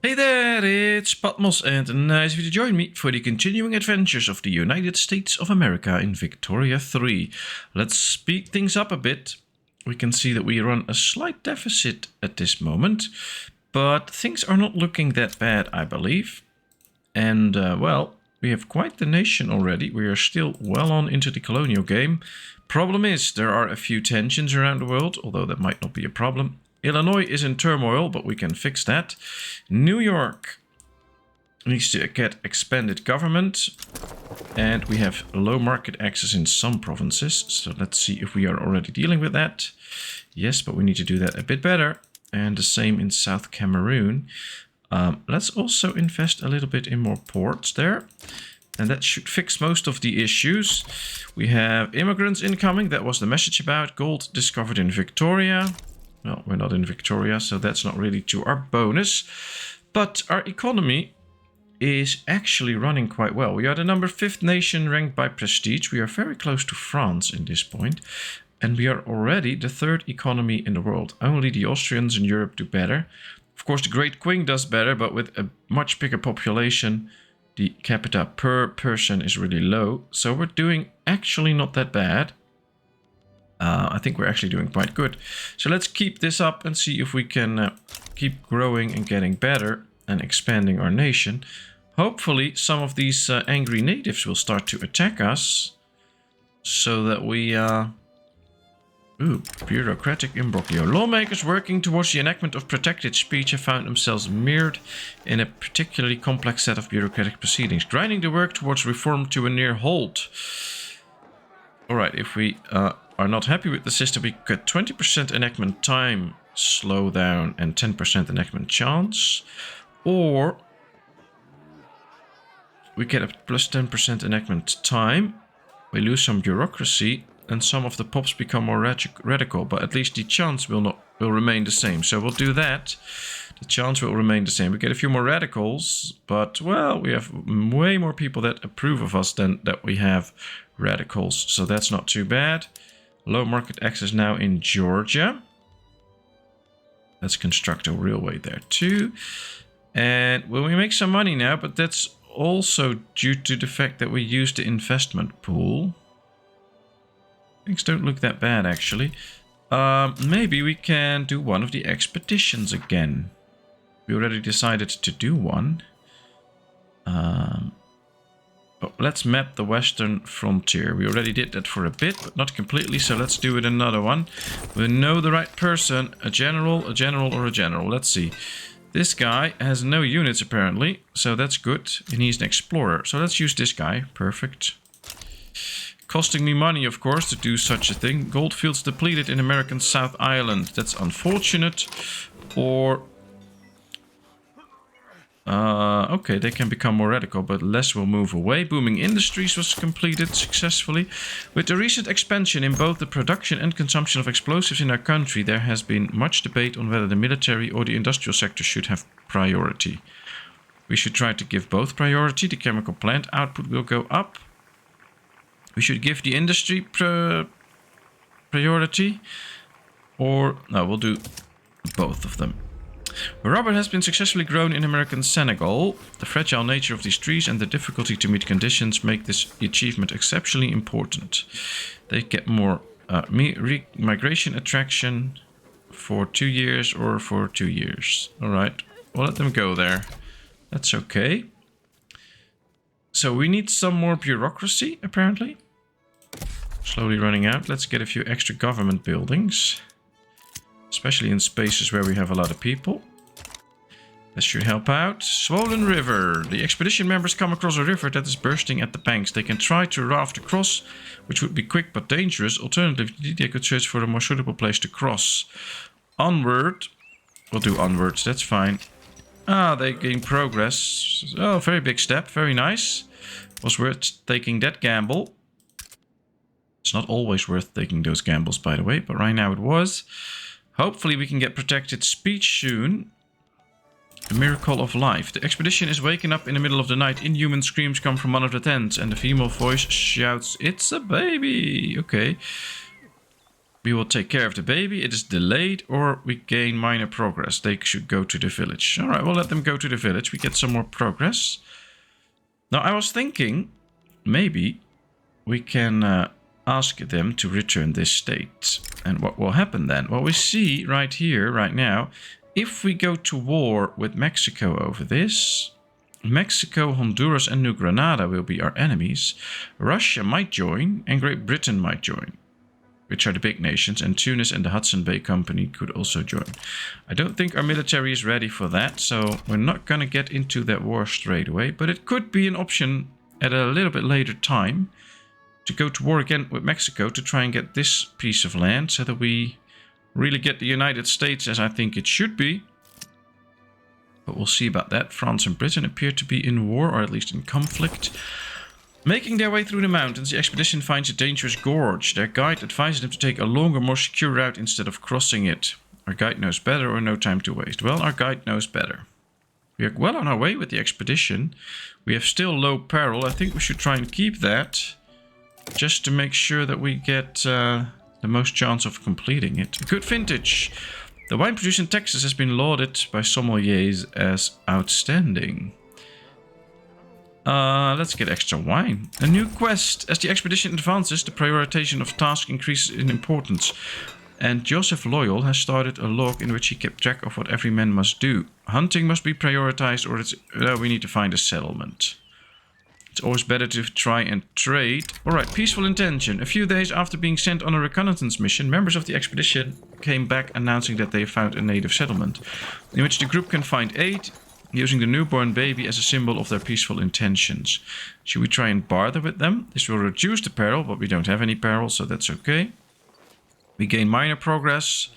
Hey there, it's Patmos, and nice of you to join me for the continuing adventures of the United States of America in Victoria 3. Let's speed things up a bit. We can see that we run a slight deficit at this moment, but things are not looking that bad, I believe. And, well, we have quite the nation already. We are still well on into the colonial game. Problem is, there are a few tensions around the world, although that might not be a problem. Illinois is in turmoil, but we can fix that. New York needs to get expanded government. And we have low market access in some provinces. So let's see if we are already dealing with that. Yes, but we need to do that a bit better. And the same in South Cameroon. Let's also invest a little bit in more ports there. And that should fix most of the issues. We have immigrants incoming. That was the message about gold discovered in Victoria. Well, we're not in Victoria, so that's not really to our bonus. But our economy is actually running quite well. We are the number 5th nation ranked by prestige. We are very close to France in this point. And we are already the 3rd economy in the world. Only the Austrians in Europe do better. Of course, the Great Queen does better, but with a much bigger population, the capita per person is really low. So we're doing actually not that bad. I think we're actually doing quite good. So let's keep this up and see if we can keep growing and getting better and expanding our nation. Hopefully some of these angry natives will start to attack us so that we... bureaucratic imbroglio. Lawmakers working towards the enactment of protected speech have found themselves mired in a particularly complex set of bureaucratic proceedings, grinding the work towards reform to a near halt. Alright, if we... are not happy with the system, we get 20% enactment time slowdown and 10% enactment chance. Or we get a plus 10% enactment time. We lose some bureaucracy and some of the pops become more radical, but at least the chance will remain the same. So we'll do that. The chance will remain the same. We get a few more radicals, but well, we have way more people that approve of us than that we have radicals. So that's not too bad. Low market access now in Georgia. Let's construct a railway there too. And well, we make some money now, but that's also due to the fact that we use the investment pool. Things don't look that bad actually. Maybe we can do one of the expeditions again. We already decided to do one. But let's map the western frontier. We already did that for a bit, but not completely, so let's do it another one. We know the right person, a general, or a general. Let's see. This guy has no units apparently, so that's good. And he's an explorer, so let's use this guy. Perfect. Costing me money, of course, to do such a thing. Goldfields depleted in American South Island. That's unfortunate. Or... okay, they can become more radical, but less will move away. Booming industries was completed successfully. With the recent expansion in both the production and consumption of explosives in our country, there has been much debate on whether the military or the industrial sector should have priority. We should try to give both priority. The chemical plant output will go up. We should give the industry priority. Or, no, we'll do both of them. Rubber has been successfully grown in American Senegal. The fragile nature of these trees and the difficulty to meet conditions make this achievement exceptionally important. They get more migration attraction for 2 years or for 2 years. Alright, we'll let them go there. That's okay. So we need some more bureaucracy, apparently. Slowly running out. Let's get a few extra government buildings. Especially in spaces where we have a lot of people. That should help out. Swollen River. The expedition members come across a river that is bursting at the banks. They can try to raft across, which would be quick but dangerous. Alternatively, they could search for a more suitable place to cross. Onward. We'll do onwards, that's fine. Ah, they gain progress. Oh, very big step. Very nice. Was worth taking that gamble. It's not always worth taking those gambles, by the way, but right now it was. Hopefully we can get protected speech soon. The miracle of life. The expedition is waking up in the middle of the night. Inhuman screams come from one of the tents and the female voice shouts, "It's a baby!" Okay. We will take care of the baby. It is delayed, or we gain minor progress. They should go to the village. All right, we'll let them go to the village. We get some more progress. Now, I was thinking maybe we can ask them to return this state. And what will happen then? Well, we see right here, right now, if we go to war with Mexico over this, Mexico, Honduras, and New Granada will be our enemies. Russia might join, and Great Britain might join, which are the big nations, and Tunis and the Hudson Bay Company could also join. I don't think our military is ready for that, so we're not going to get into that war straight away, but it could be an option at a little bit later time to go to war again with Mexico to try and get this piece of land so that we really get the United States as I think it should be. But we'll see about that. France and Britain appear to be in war, or at least in conflict. Making their way through the mountains, the expedition finds a dangerous gorge. Their guide advises them to take a longer, more secure route instead of crossing it. Our guide knows better, or no time to waste? Well, our guide knows better. We are well on our way with the expedition. We have still low peril. I think we should try and keep that, just to make sure that we get the most chance of completing it. Good vintage. The wine produced in Texas has been lauded by sommeliers as outstanding. Let's get extra wine. A new quest. As the expedition advances, the prioritization of tasks increases in importance. And Joseph Loyal has started a log in which he kept track of what every man must do. Hunting must be prioritized, or we need to find a settlement. It's always better to try and trade. Alright, peaceful intention. A few days after being sent on a reconnaissance mission, members of the expedition came back announcing that they found a native settlement, in which the group can find aid, using the newborn baby as a symbol of their peaceful intentions. Should we try and barter with them? This will reduce the peril, but we don't have any peril, so that's okay. We gain minor progress,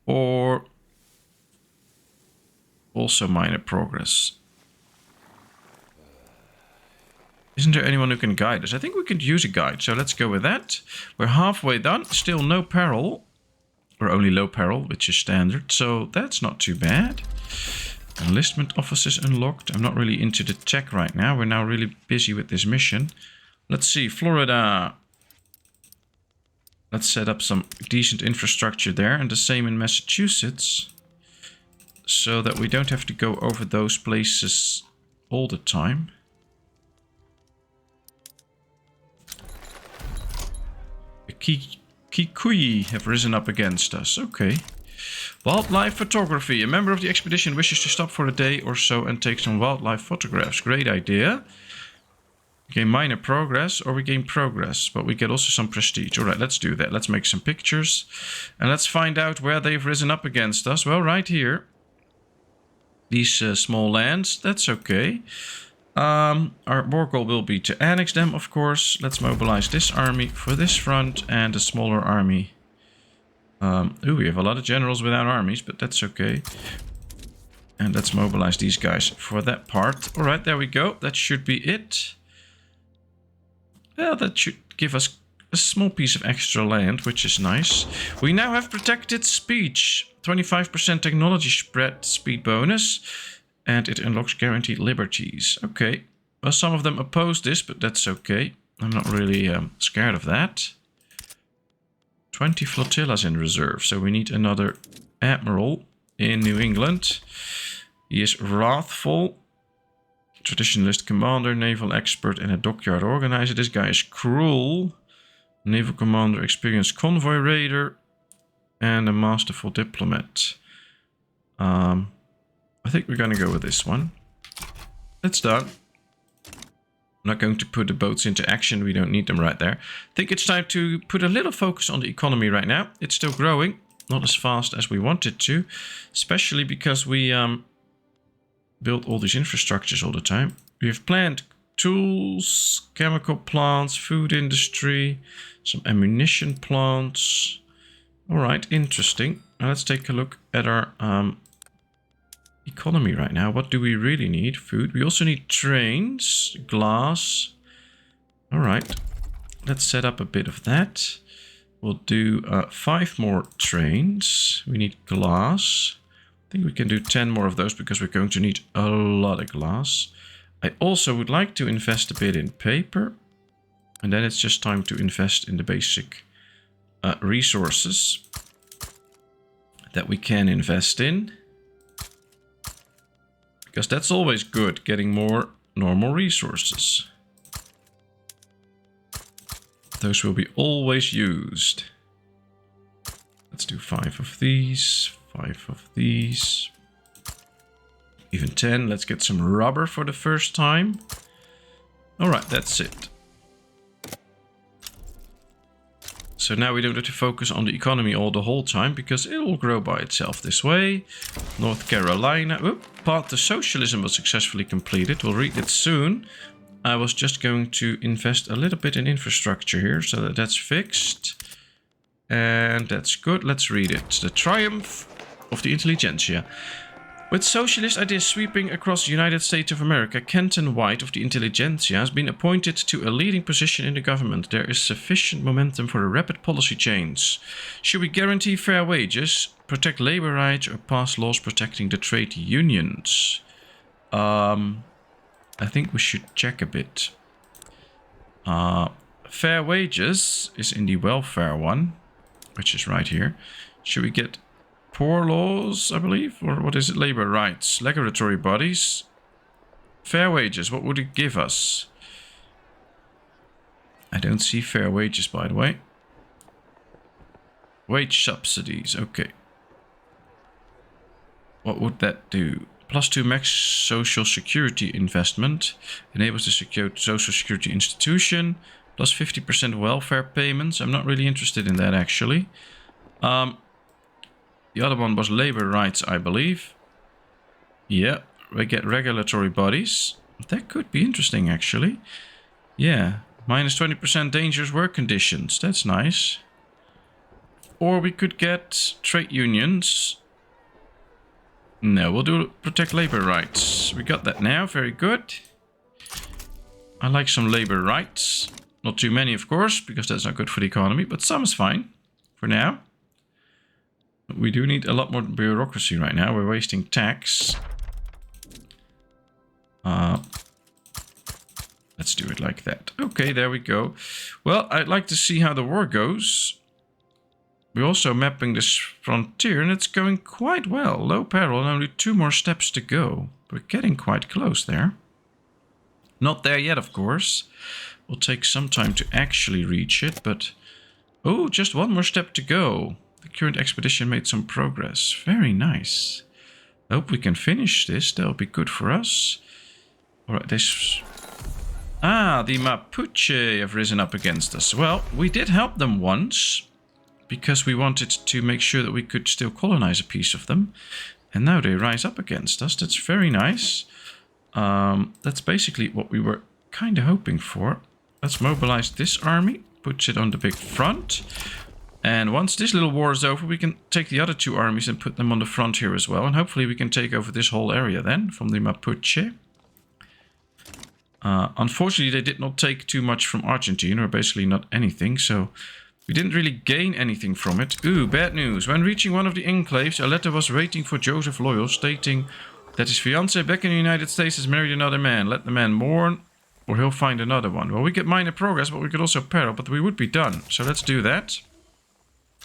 or also minor progress. Isn't there anyone who can guide us? I think we could use a guide, so let's go with that. We're halfway done, still no peril, or only low peril, which is standard, so that's not too bad. Enlistment officers unlocked. I'm not really into the tech right now. We're now really busy with this mission. Let's see, Florida. Let's set up some decent infrastructure there, and the same in Massachusetts, so that we don't have to go over those places all the time. Kikuyi have risen up against us. Okay. Wildlife photography. A member of the expedition wishes to stop for a day or so and take some wildlife photographs. Great idea. We gain minor progress, or we gain progress, but we get also some prestige. Alright, let's do that. Let's make some pictures. And let's find out where they've risen up against us. Well, right here. These small lands. That's okay. Our war goal will be to annex them, of course. Let's mobilize this army for this front and a smaller army. We have a lot of generals without armies, but that's okay. And let's mobilize these guys for that part. Alright, there we go. That should be it. Well, that should give us a small piece of extra land, which is nice. We now have protected speech. 25% technology spread speed bonus. And it unlocks guaranteed liberties. Okay. Well, some of them oppose this, but that's okay. I'm not really scared of that. 20 flotillas in reserve. So we need another admiral in New England. He is wrathful. Traditionalist commander, naval expert, and a dockyard organizer. This guy is cruel. Naval commander, experienced convoy raider, and a masterful diplomat. I think we're going to go with this one. That's done. I'm not going to put the boats into action. We don't need them right there. I think it's time to put a little focus on the economy right now. It's still growing. Not as fast as we want it to. Especially because we build all these infrastructures all the time. We have plant tools, chemical plants, food industry, some ammunition plants. Alright, interesting. Now let's take a look at our economy right now. What do we really need? Food. We also need trains, glass. Alright, let's set up a bit of that. We'll do 5 more trains. We need glass. I think we can do 10 more of those because we're going to need a lot of glass. I also would like to invest a bit in paper. And then it's just time to invest in the basic resources that we can invest in. Because that's always good, getting more normal resources. Those will be always used. Let's do 5 of these, 5 of these. Even 10. Let's get some rubber for the first time. Alright, that's it. So now we don't have to focus on the economy all the whole time, because it will grow by itself this way. North Carolina. Oop, path to socialism was successfully completed. We'll read it soon. I was just going to invest a little bit in infrastructure here, so that that's fixed. And that's good. Let's read it. The triumph of the intelligentsia. With socialist ideas sweeping across the United States of America, Kenton White of the intelligentsia has been appointed to a leading position in the government. There is sufficient momentum for a rapid policy change. Should we guarantee fair wages, protect labor rights, or pass laws protecting the trade unions? I think we should check a bit. Fair wages is in the welfare one, which is right here. Should we get poor laws, I believe? Or what is it? Labor rights. Regulatory bodies. Fair wages. What would it give us? I don't see fair wages, by the way. Wage subsidies. Okay. What would that do? +2 max social security investment. Enables the secure social security institution. Plus 50% welfare payments. I'm not really interested in that, actually. The other one was labor rights, I believe. Yeah, we get regulatory bodies. That could be interesting, actually. Yeah, minus 20% dangerous work conditions. That's nice. Or we could get trade unions. No, we'll do protect labor rights. We got that now. Very good. I like some labor rights. Not too many, of course, because that's not good for the economy. But some is fine for now. We do need a lot more bureaucracy right now. We're wasting tax. Let's do it like that. Okay, there we go. Well, I'd like to see how the war goes. We're also mapping this frontier, and it's going quite well. Low peril, and only 2 more steps to go. We're getting quite close there. Not there yet, of course. Will take some time to actually reach it, but... Oh, just 1 more step to go. The current expedition made some progress. Very nice. I hope we can finish this. That'll be good for us. Alright, this... Ah, the Mapuche have risen up against us. Well, we did help them once, because we wanted to make sure that we could still colonize a piece of them. And now they rise up against us. That's very nice. That's basically what we were kind of hoping for. Let's mobilize this army. Puts it on the big front. And once this little war is over, we can take the other 2 armies and put them on the front here as well. And hopefully we can take over this whole area then, from the Mapuche. Unfortunately, they did not take too much from Argentina, or basically not anything. So we didn't really gain anything from it. Ooh, bad news. When reaching one of the enclaves, a letter was waiting for Joseph Loyal, stating that his fiancée back in the United States has married another man. Let the man mourn, or he'll find another one. Well, we get minor progress, but we could also peril, but we would be done. So let's do that.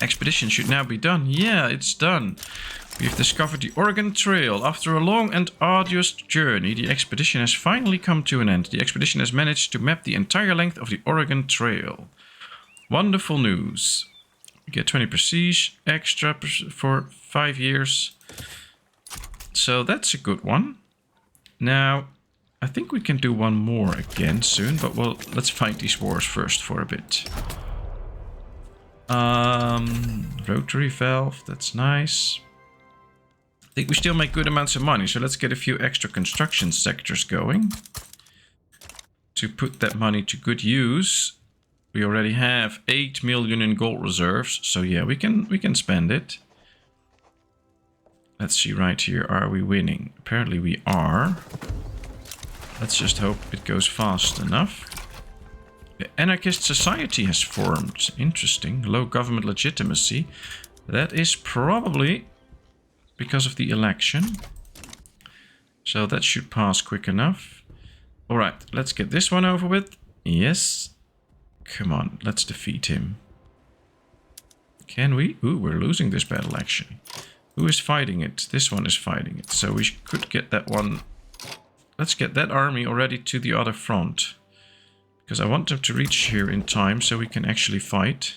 Expedition should now be done. Yeah, it's done. We've discovered the Oregon Trail. After a long and arduous journey, the expedition has finally come to an end. The expedition has managed to map the entire length of the Oregon Trail. Wonderful news. We get 20 prestige extra for 5 years. So that's a good one. Now, I think we can do one more again soon, but let's fight these wars first for a bit. Rotary valve, that's nice. I think we still make good amounts of money, so let's get a few extra construction sectors going to put that money to good use. We already have 8 million in gold reserves, so yeah, we can spend it. Let's see right here, are we winning? Apparently we are. Let's just hope it goes fast enough. The anarchist society has formed. Interesting. Low government legitimacy. That is probably because of the election. So that should pass quick enough. Alright, let's get this one over with. Yes. Come on, let's defeat him. Can we? Ooh, we're losing this battle, actually. Who is fighting it? This one is fighting it. So we could get that one. Let's get that army already to the other front. Because I want them to reach here in time so we can actually fight.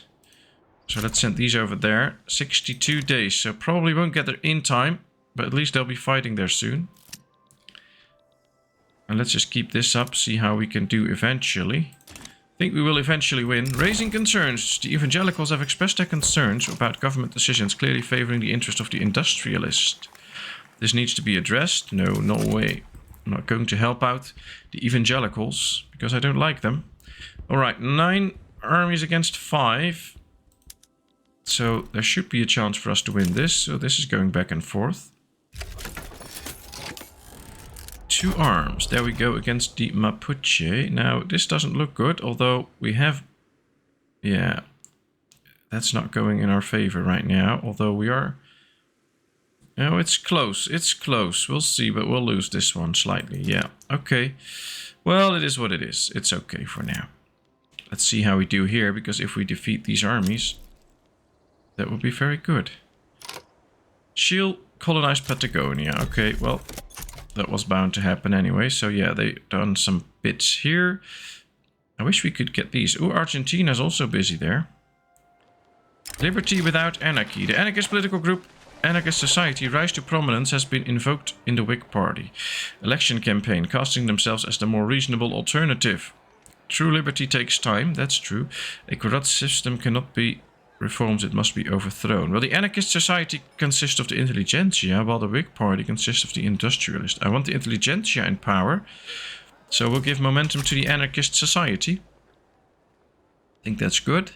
So let's send these over there. 62 days. So probably won't get there in time. But at least they'll be fighting there soon. And let's just keep this up. See how we can do eventually. I think we will eventually win. Raising concerns. The evangelicals have expressed their concerns about government decisions clearly favoring the interest of the industrialist. This needs to be addressed. No, no way. I'm not going to help out the evangelicals because I don't like them. Alright, 9 armies against 5. So there should be a chance for us to win this. So this is going back and forth. 2 arms. There we go against the Mapuche. Now, this doesn't look good, although we have... Yeah, that's not going in our favor right now, although we are... No, it's close. It's close. We'll see, but we'll lose this one slightly. Yeah, okay. Well, it is what it is. It's okay for now. Let's see how we do here, because if we defeat these armies, that would be very good. Chile colonized Patagonia. Okay, well... That was bound to happen anyway. So yeah, they've done some bits here. I wish we could get these. Ooh, Argentina's also busy there. Liberty without anarchy. The anarchist political group Anarchist Society rise to prominence has been invoked in the Whig Party election campaign, casting themselves as the more reasonable alternative. True liberty takes time, that's true. A corrupt system cannot be reformed, it must be overthrown. Well, the Anarchist Society consists of the intelligentsia, while the Whig Party consists of the industrialists. I want the intelligentsia in power, so we'll give momentum to the Anarchist Society. I think that's good.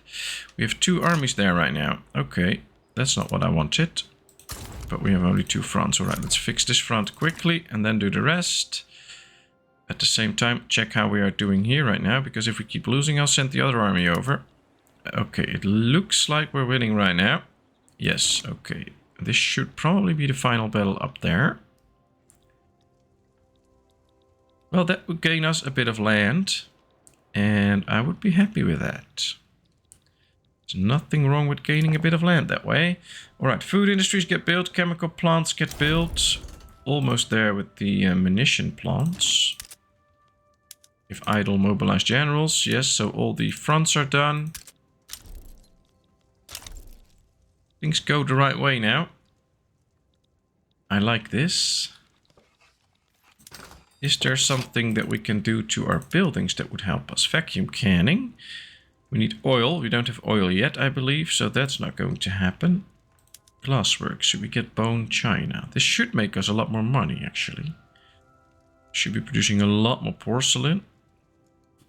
We have 2 armies there right now. Okay, that's not what I wanted. But we have only 2 fronts. Alright, let's fix this front quickly and then do the rest. At the same time, check how we are doing here right now, because if we keep losing, I'll send the other army over. Okay, it looks like we're winning right now. Yes, okay. This should probably be the final battle up there. Well, that would gain us a bit of land. And I would be happy with that. There's nothing wrong with gaining a bit of land that way. Alright, food industries get built. Chemical plants get built. Almost there with the munition plants. If idle mobilized generals. Yes, so all the fronts are done. Things go the right way now. I like this. Is there something that we can do to our buildings that would help us? Vacuum canning. We need oil. We don't have oil yet, I believe, so that's not going to happen. Glassworks. Should we get bone china? This should make us a lot more money, actually. Should be producing a lot more porcelain.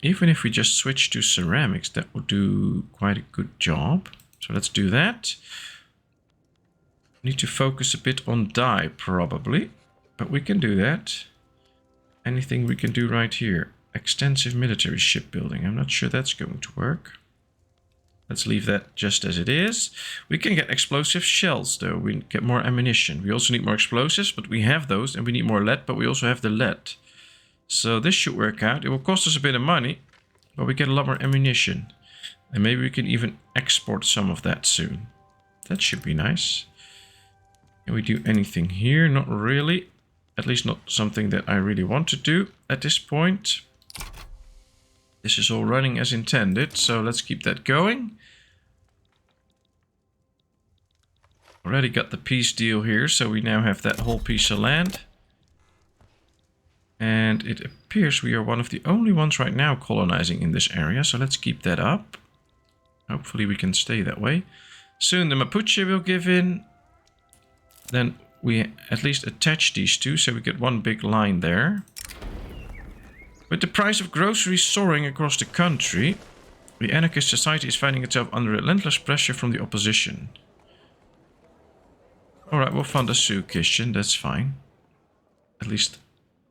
Even if we just switch to ceramics, that would do quite a good job. So let's do that. Need to focus a bit on dye, probably. But we can do that. Anything we can do right here. Extensive military shipbuilding. I'm not sure that's going to work. Let's leave that just as it is. We can get explosive shells, though. We get more ammunition. We also need more explosives, but we have those. And we need more lead, but we also have the lead. So this should work out. It will cost us a bit of money, but we get a lot more ammunition. And maybe we can even export some of that soon. That should be nice. Can we do anything here? Not really. At least not something that I really want to do at this point. This is all running as intended, so let's keep that going. Already got the peace deal here, so we now have that whole piece of land. And it appears we are one of the only ones right now colonizing in this area, so let's keep that up. Hopefully we can stay that way. Soon the Mapuche will give in. Then we at least attach these 2, so we get one big line there. With the price of groceries soaring across the country, the Anarchist Society is finding itself under relentless pressure from the opposition. Alright, we'll fund a soup kitchen, that's fine. At least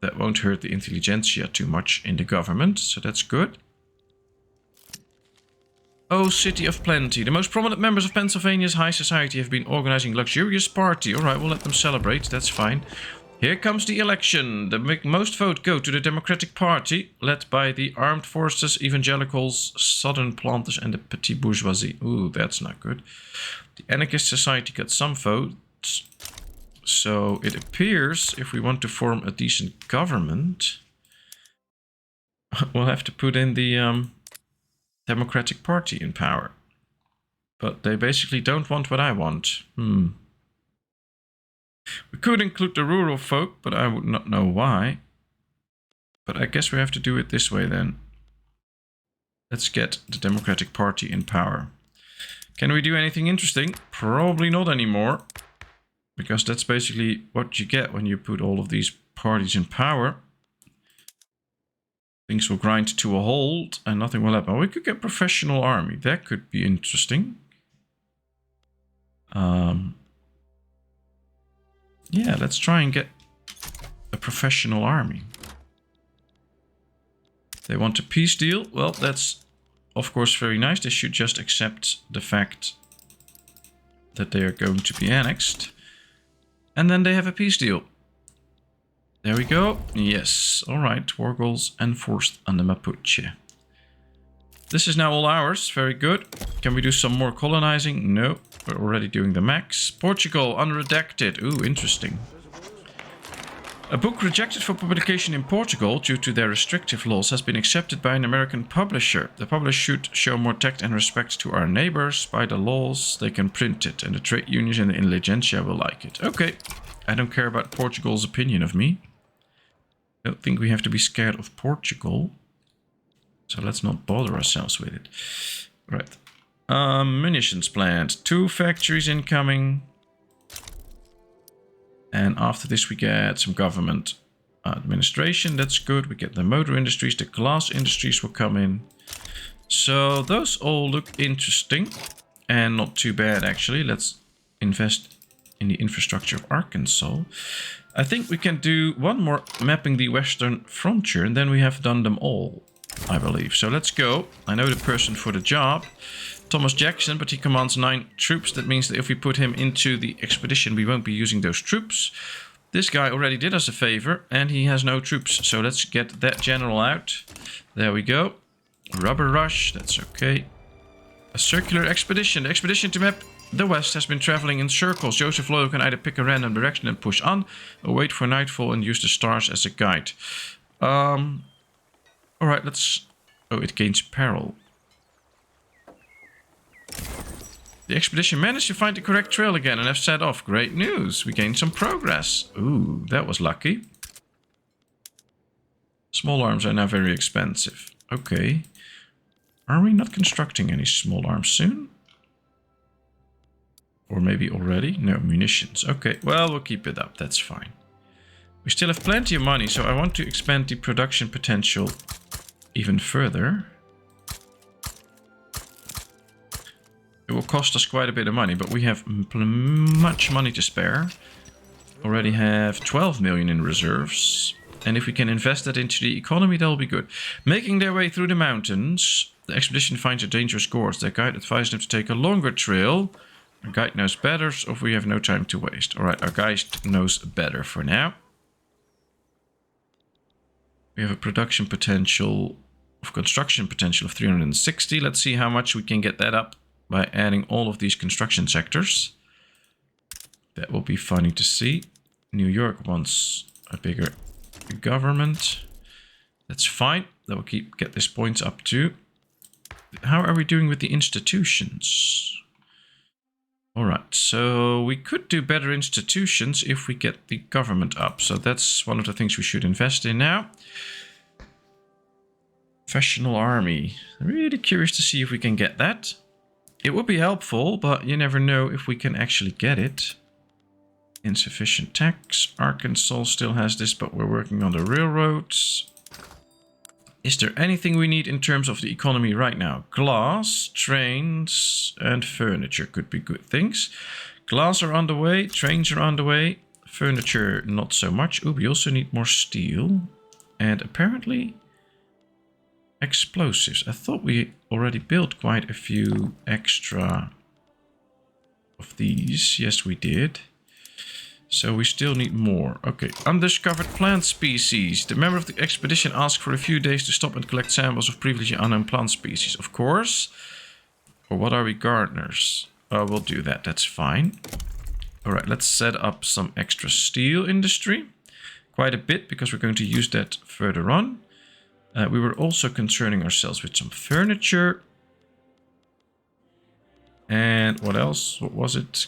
that won't hurt the intelligentsia too much in the government, so that's good. Oh, City of Plenty. The most prominent members of Pennsylvania's high society have been organizing a luxurious party. Alright, we'll let them celebrate, that's fine. Here comes the election. The most votes go to the Democratic Party, led by the armed forces, evangelicals, southern planters, and the petty bourgeoisie. Ooh, that's not good. The anarchist society got some votes. So it appears if we want to form a decent government, we'll have to put in the Democratic Party in power. But they basically don't want what I want. We could include the rural folk, but I would not know why. But I guess we have to do it this way then. Let's get the Democratic Party in power. Can we do anything interesting? Probably not anymore. Because that's basically what you get when you put all of these parties in power. Things will grind to a halt and nothing will happen. We could get professional army. That could be interesting. Yeah, let's try and get a professional army. They want a peace deal. Well, that's of course very nice. They should just accept the fact that they are going to be annexed. And then they have a peace deal. There we go. Yes. Alright. War goals enforced on the Mapuche. This is now all ours. Very good. Can we do some more colonizing? No. We're already doing the max. Portugal, unredacted. Ooh, interesting. A book rejected for publication in Portugal due to their restrictive laws has been accepted by an American publisher. The publisher should show more tact and respect to our neighbors. By the laws, they can print it, and the trade unions and the intelligentsia will like it. Okay. I don't care about Portugal's opinion of me. I don't think we have to be scared of Portugal. So let's not bother ourselves with it. Right. Munitions plant. 2 factories incoming. And after this we get some government administration. That's good. We get the motor industries. The glass industries will come in. So those all look interesting. And not too bad actually. Let's invest in the infrastructure of Arkansas. I think we can do one more mapping the western frontier. And then we have done them all, I believe. So let's go. I know the person for the job. Thomas Jackson, but he commands 9 troops. That means that if we put him into the expedition, we won't be using those troops. This guy already did us a favor, and he has no troops. So let's get that general out. There we go. Rubber rush, that's okay. A circular expedition. The expedition to map the west has been traveling in circles. Joseph Lowe can either pick a random direction and push on, or wait for nightfall and use the stars as a guide. Alright, let's... Oh, it gains peril. The expedition managed to find the correct trail again and have set off. Great news. We gained some progress. Ooh, that was lucky. Small arms are now very expensive. Okay. Are we not constructing any small arms soon? Or maybe already? No, munitions. Okay, well, we'll keep it up. That's fine. We still have plenty of money, so I want to expand the production potential even further. It will cost us quite a bit of money, but we have much money to spare. Already have 12 million in reserves. And if we can invest that into the economy, that'll be good. Making their way through the mountains, the expedition finds a dangerous course. Their guide advised them to take a longer trail. Our guide knows better, so we have no time to waste. Alright, our guide knows better for now. We have a production potential of construction potential of 360. Let's see how much we can get that up by adding all of these construction sectors. That will be funny to see. New York wants a bigger government. That's fine. That will get these points up too. How are we doing with the institutions? Alright, so we could do better institutions if we get the government up. So that's one of the things we should invest in now. Professional army. I'm really curious to see if we can get that. It would be helpful, but you never know if we can actually get it. Insufficient tax. Arkansas still has this, but we're working on the railroads. Is there anything we need in terms of the economy right now? Glass, trains, and furniture could be good things. Glass are on the way, trains are on the way. Furniture, not so much. Ooh, we also need more steel. And apparently... explosives. I thought we already built quite a few extra of these. Yes, we did. So we still need more. Okay, undiscovered plant species. The member of the expedition asked for a few days to stop and collect samples of previously unknown plant species. Of course. Or what are we, gardeners? Oh, we'll do that. That's fine. Alright, let's set up some extra steel industry. Quite a bit, because we're going to use that further on. We were also concerning ourselves with some furniture. And what else? What was it?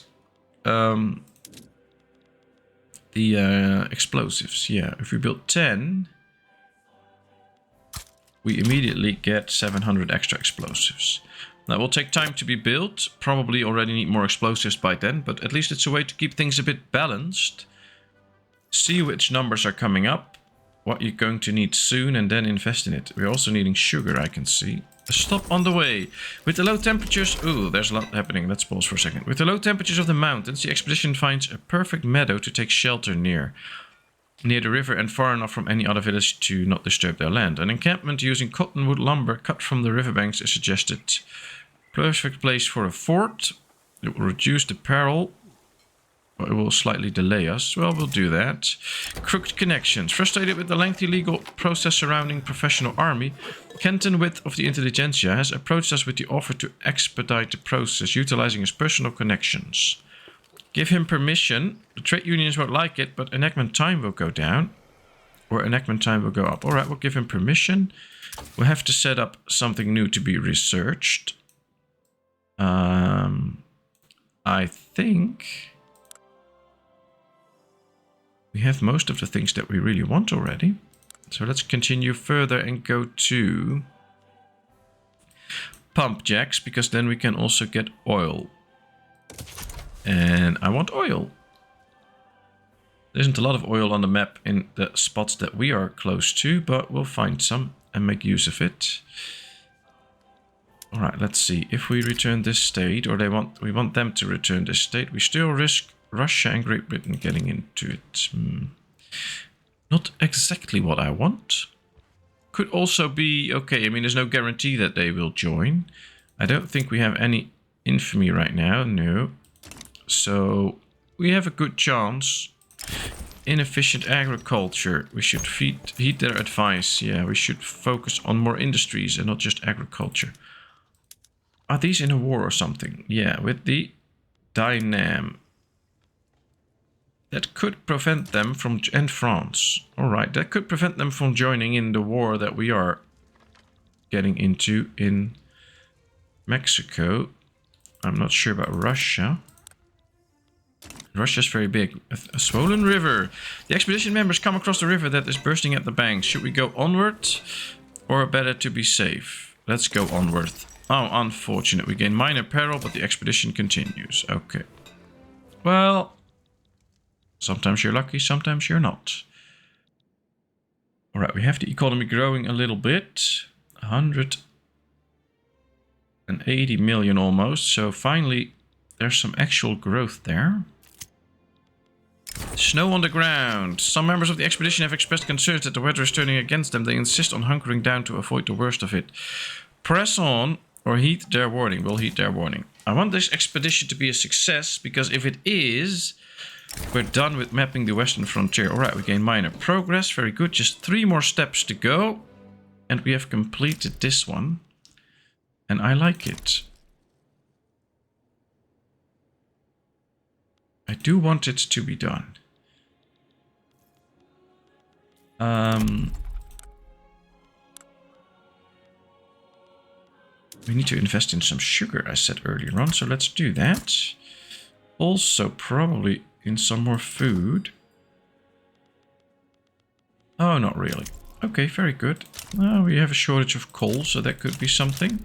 The explosives. Yeah, if we build 10, we immediately get 700 extra explosives. That will take time to be built. Probably already need more explosives by then, but at least it's a way to keep things a bit balanced. See which numbers are coming up, what you're going to need soon, and then invest in it. We're also needing sugar, I can see. A stop on the way. With the low temperatures... Ooh, there's a lot happening. Let's pause for a second. With the low temperatures of the mountains, the expedition finds a perfect meadow to take shelter near the river and far enough from any other village to not disturb their land. An encampment using cottonwood lumber cut from the riverbanks is suggested. Perfect place for a fort. It will reduce the peril. It will slightly delay us. Well, we'll do that. Crooked connections. Frustrated with the lengthy legal process surrounding professional army, Kenton Witt of the Intelligentsia has approached us with the offer to expedite the process, utilizing his personal connections. Give him permission. The trade unions won't like it, but enactment time will go down. Or enactment time will go up. Alright, we'll give him permission. We'll have to set up something new to be researched. I think... we have most of the things that we really want already. So let's continue further and go to pump jacks, because then we can also get oil. And I want oil. There isn't a lot of oil on the map in the spots that we are close to, but we'll find some and make use of it. Alright, let's see. If we return this state, or we want them to return this state, we still risk Russia and Great Britain getting into it. Not exactly what I want. Could also be okay. I mean, there's no guarantee that they will join. I don't think we have any infamy right now. No. So we have a good chance. Inefficient agriculture. We should heed their advice. Yeah, we should focus on more industries and not just agriculture. Are these in a war or something? Yeah, with the Dynam. That could prevent them from... and France. Alright, that could prevent them from joining in the war that we are getting into in Mexico. I'm not sure about Russia. Russia's very big. A swollen river. The expedition members come across the river that is bursting at the banks. Should we go onward? Or better to be safe? Let's go onward. Oh, unfortunate. We gain minor peril, but the expedition continues. Okay. Well... sometimes you're lucky, sometimes you're not. Alright, we have the economy growing a little bit. 180 million almost. So finally, there's some actual growth there. Snow on the ground. Some members of the expedition have expressed concerns that the weather is turning against them. They insist on hunkering down to avoid the worst of it. Press on or heed their warning. We'll heed their warning. I want this expedition to be a success, because if it is... we're done with mapping the western frontier. Alright, we gain minor progress. Very good. Just 3 more steps to go. And we have completed this one. And I like it. I do want it to be done. We need to invest in some sugar, I said earlier on. So let's do that. Also, probably... in some more food. Oh, not really. Okay, very good. We have a shortage of coal, so that could be something.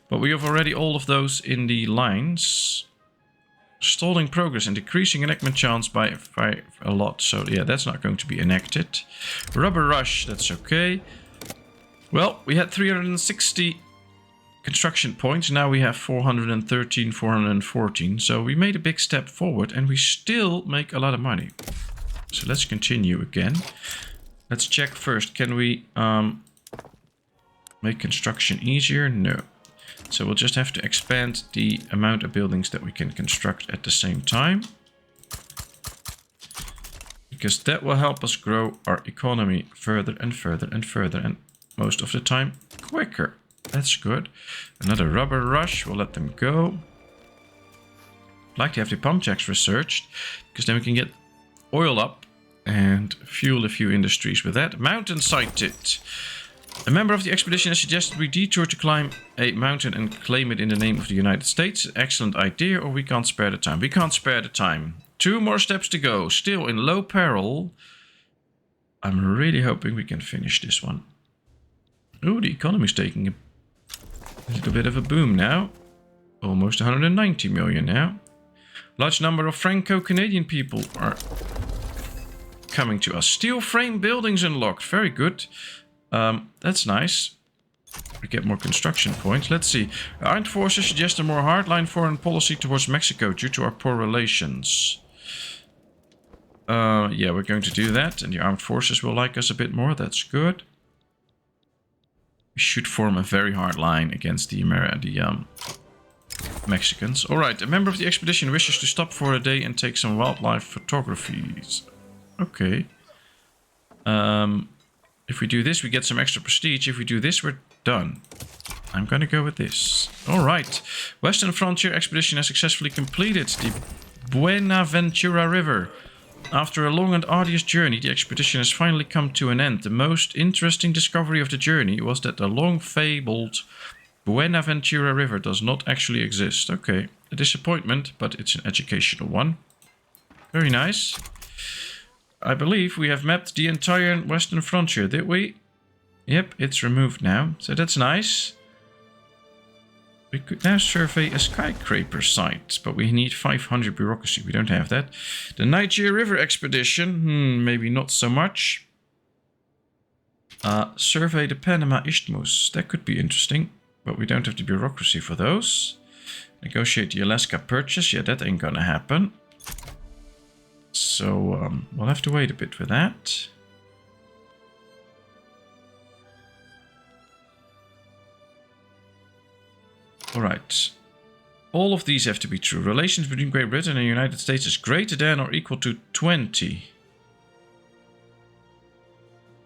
But we have already all of those in the lines. Stalling progress and decreasing enactment chance by a lot. So yeah, that's not going to be enacted. Rubber rush, that's okay. Well, we had 360 construction points. Now we have 413, 414. So we made a big step forward and we still make a lot of money. So let's continue again. Let's check first. Can we make construction easier? No. So we'll just have to expand the amount of buildings that we can construct at the same time. because that will help us grow our economy further and further and further, and most of the time quicker. That's good. Another rubber rush. We'll let them go. I'd like to have the pump jacks researched, because then we can get oil up and fuel a few industries with that. Mountain sighted. A member of the expedition has suggested we detour to climb a mountain and claim it in the name of the United States. Excellent idea, or we can't spare the time. We can't spare the time. 2 more steps to go. Still in low peril. I'm really hoping we can finish this one. Oh, the economy's taking a little bit of a boom now. Almost 190 million now. Large number of Franco-Canadian people are coming to us. Steel frame buildings unlocked. Very good. That's nice. We get more construction points. Let's see. Armed forces suggest a more hardline foreign policy towards Mexico due to our poor relations. Yeah, we're going to do that. And the armed forces will like us a bit more. That's good. We should form a very hard line against the Mexicans. Alright, a member of the expedition wishes to stop for a day and take some wildlife photographies. Okay. If we do this, we get some extra prestige. If we do this, we're done. I'm gonna go with this. Alright. Western Frontier Expedition has successfully completed the Buenaventura River. After a long and arduous journey, the expedition has finally come to an end. The most interesting discovery of the journey was that the long-fabled Buenaventura River does not actually exist. Okay, a disappointment, but it's an educational one. Very nice. I believe we have mapped the entire Western Frontier, did we? Yep, it's removed now, so that's nice. We could now survey a skyscraper site, but we need 500 bureaucracy. We don't have that. The Niger River Expedition, maybe not so much. Survey the Panama Isthmus. That could be interesting, but we don't have the bureaucracy for those. Negotiate the Alaska Purchase. Yeah, that ain't gonna happen. So we'll have to wait a bit for that. Alright. All of these have to be true. Relations between Great Britain and the United States is greater than or equal to 20.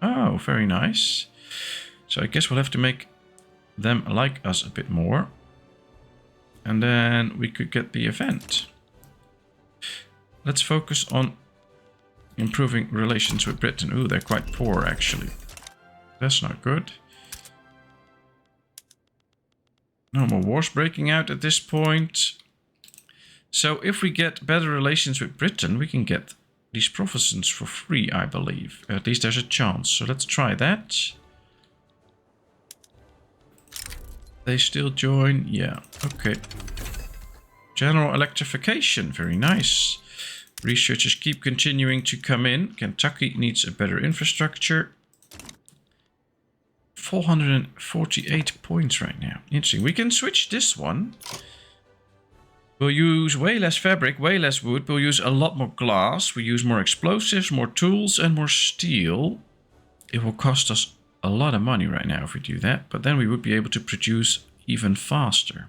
Oh, very nice. So I guess we'll have to make them like us a bit more. And then we could get the event. Let's focus on improving relations with Britain. Ooh, they're quite poor, actually. That's not good. No more wars breaking out at this point. So if we get better relations with Britain, we can get these provinces for free, I believe. At least there's a chance. So let's try that. They still join? Yeah, okay. General electrification, very nice. Researchers keep continuing to come in. Kentucky needs a better infrastructure. 448 points right now. Interesting. We can switch this one. We'll use way less fabric, way less wood. We'll use a lot more glass. We use more explosives, more tools, and more steel. It will cost us a lot of money right now if we do that. But then we would be able to produce even faster.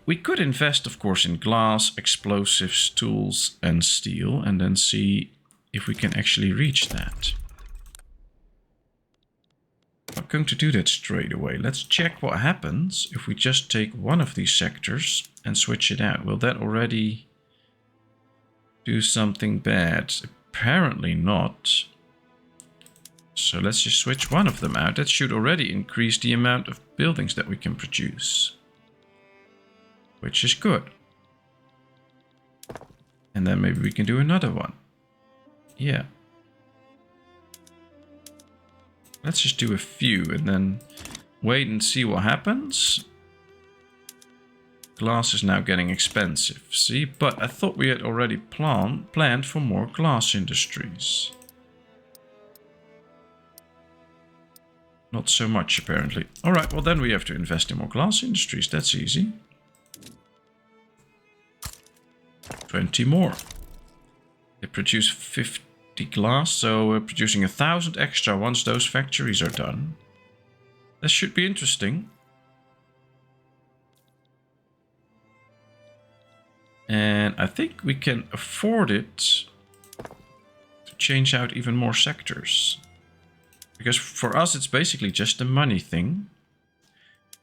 We could invest, of course, in glass, explosives, tools, and steel. And then see if we can actually reach that. I'm not going to do that straight away. Let's check what happens if we just take one of these sectors and switch it out. Will that already do something bad? Apparently not. So let's just switch one of them out. That should already increase the amount of buildings that we can produce. Which is good. And then maybe we can do another one. Yeah. Let's just do a few and then wait and see what happens. Glass is now getting expensive, see? But I thought we had already planned for more glass industries. Not so much, apparently. Alright, well then we have to invest in more glass industries. That's easy. 20 more. They produce 50 glass, so we're producing 1,000 extra once those factories are done. This should be interesting. And I think we can afford it change out even more sectors. Because for us, it's basically just a money thing.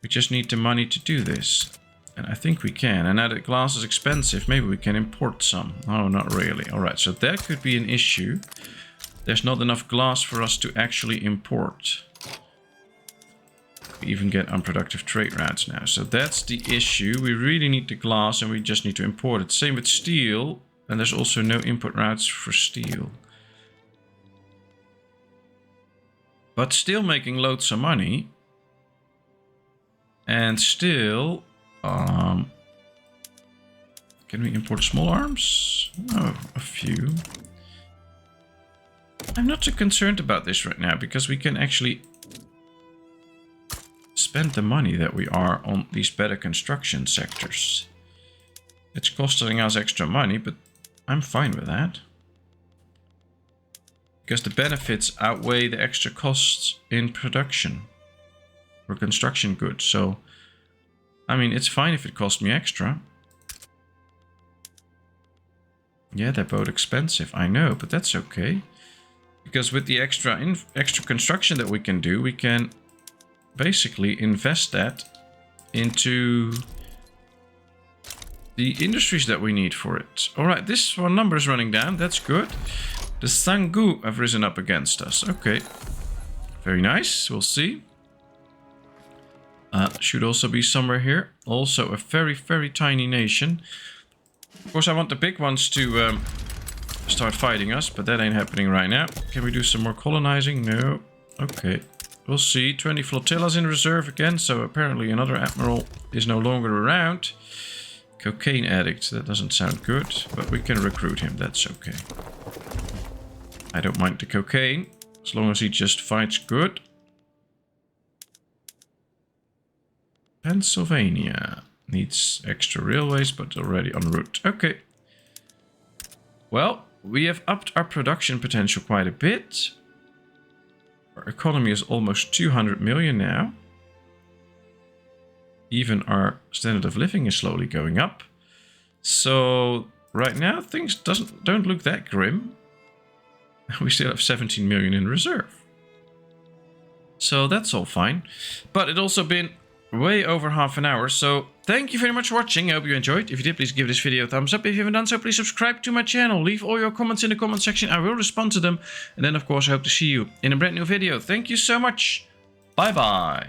We just need the money to do this. And I think we can. And now that glass is expensive, maybe we can import some. Oh, not really. Alright, so that could be an issue. There's not enough glass for us to actually import. We even get unproductive trade routes now. So that's the issue. We really need the glass and we just need to import it. Same with steel. And there's also no import routes for steel. But still making loads of money. And still... can we import small arms? Oh, a few. I'm not too concerned about this right now, because we can actually spend the money that we are on these better construction sectors. It's costing us extra money, but I'm fine with that. Because the benefits outweigh the extra costs in production for construction goods. So, I mean, it's fine if it costs me extra. Yeah, they're both expensive, I know, but that's okay. Because with the extra construction that we can do, we can basically invest that into the industries that we need for it. Alright, this one number is running down, that's good. The Sangu have risen up against us, okay. Very nice, we'll see. Should also be somewhere here. Also a very, very tiny nation. Of course, I want the big ones to start fighting us, but that ain't happening right now. Can we do some more colonizing? No. Okay. We'll see. 20 flotillas in reserve again, so apparently another admiral is no longer around. Cocaine addict. That doesn't sound good, but we can recruit him. That's okay. I don't mind the cocaine, as long as he just fights good. Pennsylvania needs extra railways, but already en route. Okay. Well, we have upped our production potential quite a bit. Our economy is almost 200 million now. Even our standard of living is slowly going up. So right now things don't look that grim. We still have 17 million in reserve. So that's all fine. But it's also been way over half an hour, so thank you very much for watching. I hope you enjoyed. If you did, please give this video a thumbs up. If you haven't done so, please subscribe to my channel. Leave all your comments in the comment section. I will respond to them. And then, of course, I hope to see you in a brand new video. Thank you so much. Bye bye.